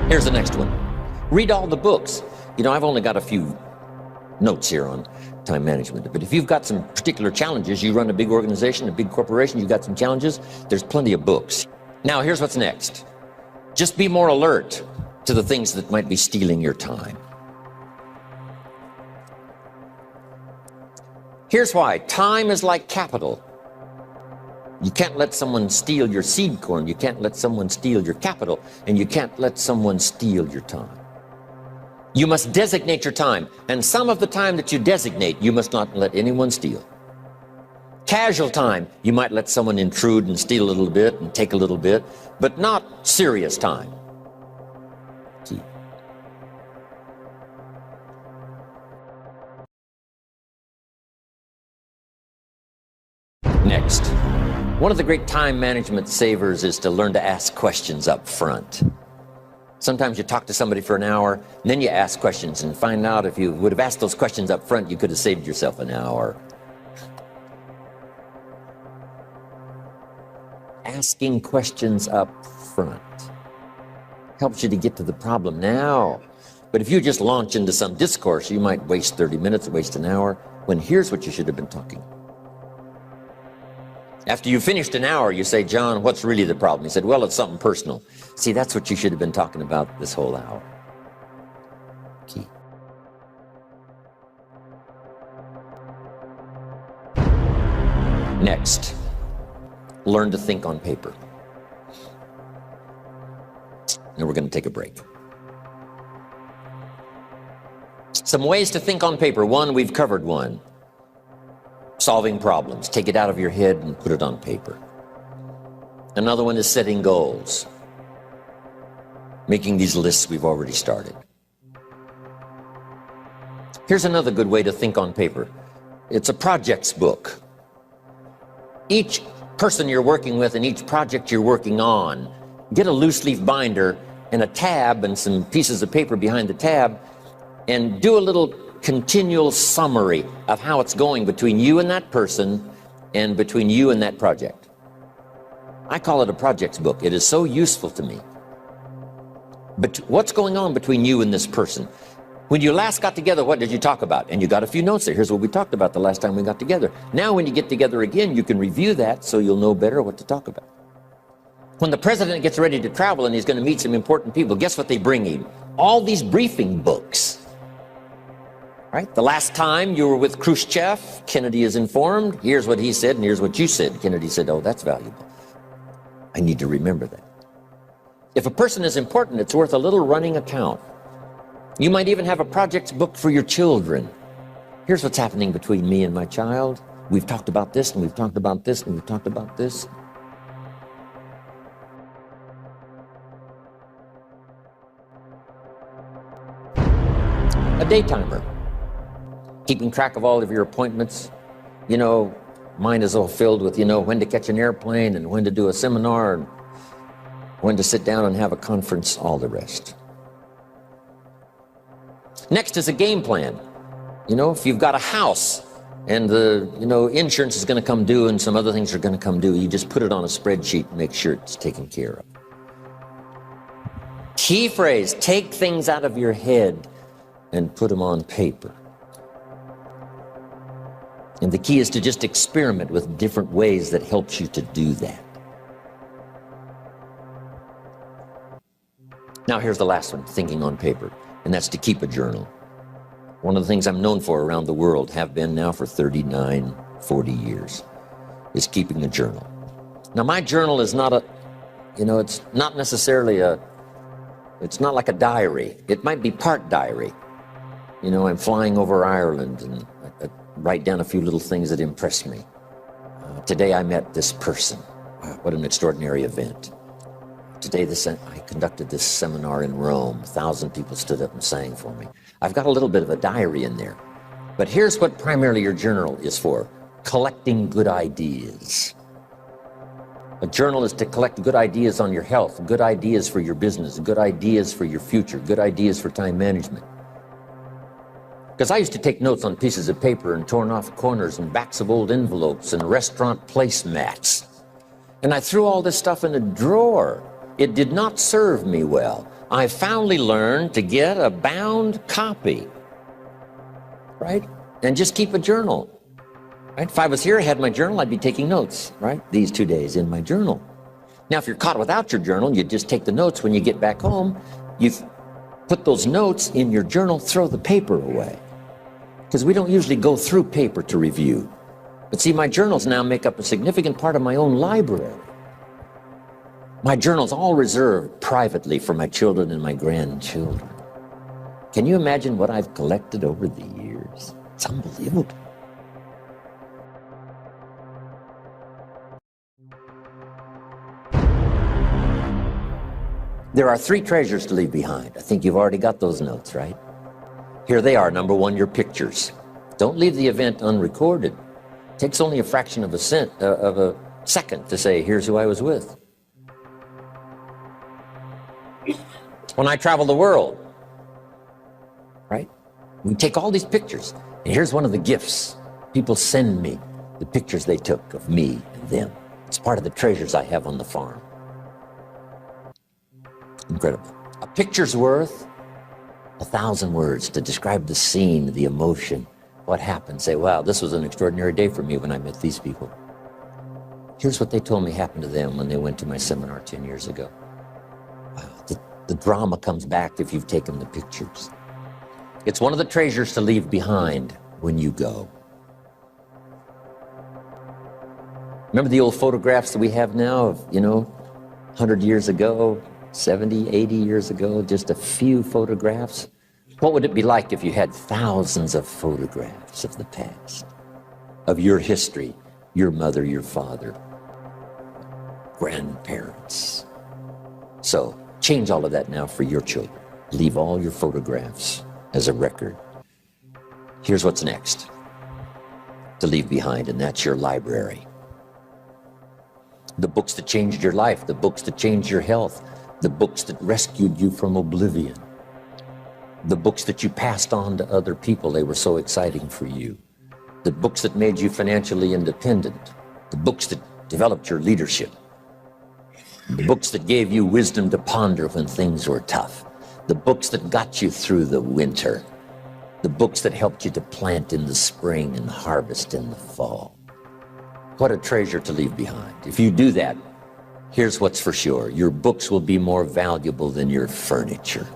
Here's the next one. Read all the books. You know, I've only got a few notes here on time management, but if you've got some particular challenges, you run a big organization, a big corporation, you've got some challenges, there's plenty of books. Now, here's what's next. Just be more alert to the things that might be stealing your time. Here's why. Time is like capital. You can't let someone steal your seed corn. You can't let someone steal your capital. And you can't let someone steal your time. You must designate your time. And some of the time that you designate, you must not let anyone steal. Casual time, you might let someone intrude and steal a little bit and take a little bit, but not serious time. See? Next, one of the great time management savers is to learn to ask questions up front. Sometimes you talk to somebody for an hour, and then you ask questions and find out if you would have asked those questions up front, you could have saved yourself an hour. Asking questions up front helps you to get to the problem now. But if you just launch into some discourse, you might waste 30 minutes, waste an hour, when here's what you should have been talking. After you finished an hour, you say, John, what's really the problem? He said, well, it's something personal. See, that's what you should have been talking about this whole hour. Key. Next, learn to think on paper. And we're going to take a break. Some ways to think on paper. One, we've covered one. Solving problems. Take it out of your head and put it on paper. Another one is setting goals. Making these lists we've already started. Here's another good way to think on paper. It's a projects book. Each person you're working with and each project you're working on, get a loose leaf binder and a tab and some pieces of paper behind the tab and do a little continual summary of how it's going between you and that person and between you and that project. I call it a projects book. It is so useful to me. But what's going on between you and this person? When you last got together, what did you talk about? And you got a few notes there. Here's what we talked about the last time we got together. Now when you get together again, you can review that so you'll know better what to talk about. When the president gets ready to travel and he's going to meet some important people, guess what they bring him? All these briefing books. Right? The last time you were with Khrushchev, Kennedy is informed. Here's what he said and here's what you said. Kennedy said, oh, that's valuable. I need to remember that. If a person is important, it's worth a little running account. You might even have a projects book for your children. Here's what's happening between me and my child. We've talked about this and we've talked about this and we've talked about this. A day timer. Keeping track of all of your appointments. You know, mine is all filled with, when to catch an airplane and when to do a seminar and when to sit down and have a conference, all the rest. Next is a game plan. If you've got a house and the, insurance is going to come due and some other things are going to come due, you just put it on a spreadsheet and make sure it's taken care of. Key phrase, take things out of your head and put them on paper. And the key is to just experiment with different ways that helps you to do that. Now here's the last one, thinking on paper, and that's to keep a journal. One of the things I'm known for around the world, have been now for 39, 40 years, is keeping a journal. Now my journal is not it's not necessarily it's not like a diary. It might be part diary. I'm flying over Ireland and I write down a few little things that impress me. Today I met this person. Wow, what an extraordinary event. Today I conducted this seminar in Rome. 1,000 people stood up and sang for me. I've got a little bit of a diary in there. But here's what primarily your journal is for. Collecting good ideas. A journal is to collect good ideas on your health, good ideas for your business, good ideas for your future, good ideas for time management. Because I used to take notes on pieces of paper and torn off corners and backs of old envelopes and restaurant placemats. And I threw all this stuff in a drawer. It did not serve me well. I finally learned to get a bound copy, right? And just keep a journal, right? If I was here, I had my journal, I'd be taking notes, right? These 2 days in my journal. Now, if you're caught without your journal, you just take the notes. When you get back home, you put those notes in your journal, throw the paper away. Because we don't usually go through paper to review. But see, my journals now make up a significant part of my own library. My journal's all reserved privately for my children and my grandchildren. Can you imagine what I've collected over the years? It's unbelievable. There are 3 treasures to leave behind. I think you've already got those notes, right? Here they are. Number 1, your pictures. Don't leave the event unrecorded. It takes only a fraction of a second to say, here's who I was with. When I travel the world, right? We take all these pictures, and here's one of the gifts. People send me the pictures they took of me and them. It's part of the treasures I have on the farm. Incredible. A picture's worth 1,000 words to describe the scene, the emotion, what happened. Say, wow, this was an extraordinary day for me when I met these people. Here's what they told me happened to them when they went to my seminar 10 years ago. Wow, the drama comes back if you've taken the pictures. It's one of the treasures to leave behind when you go. Remember the old photographs that we have now of, 100 years ago, 70, 80 years ago, just a few photographs? What would it be like if you had thousands of photographs of the past, of your history, your mother, your father, grandparents? So change all of that now for your children. Leave all your photographs as a record. Here's what's next to leave behind, and that's your library. The books that changed your life, the books that changed your health, the books that rescued you from oblivion, the books that you passed on to other people, they were so exciting for you, the books that made you financially independent, the books that developed your leadership, the books that gave you wisdom to ponder when things were tough, the books that got you through the winter, the books that helped you to plant in the spring and harvest in the fall. What a treasure to leave behind. If you do that, here's what's for sure. Your books will be more valuable than your furniture.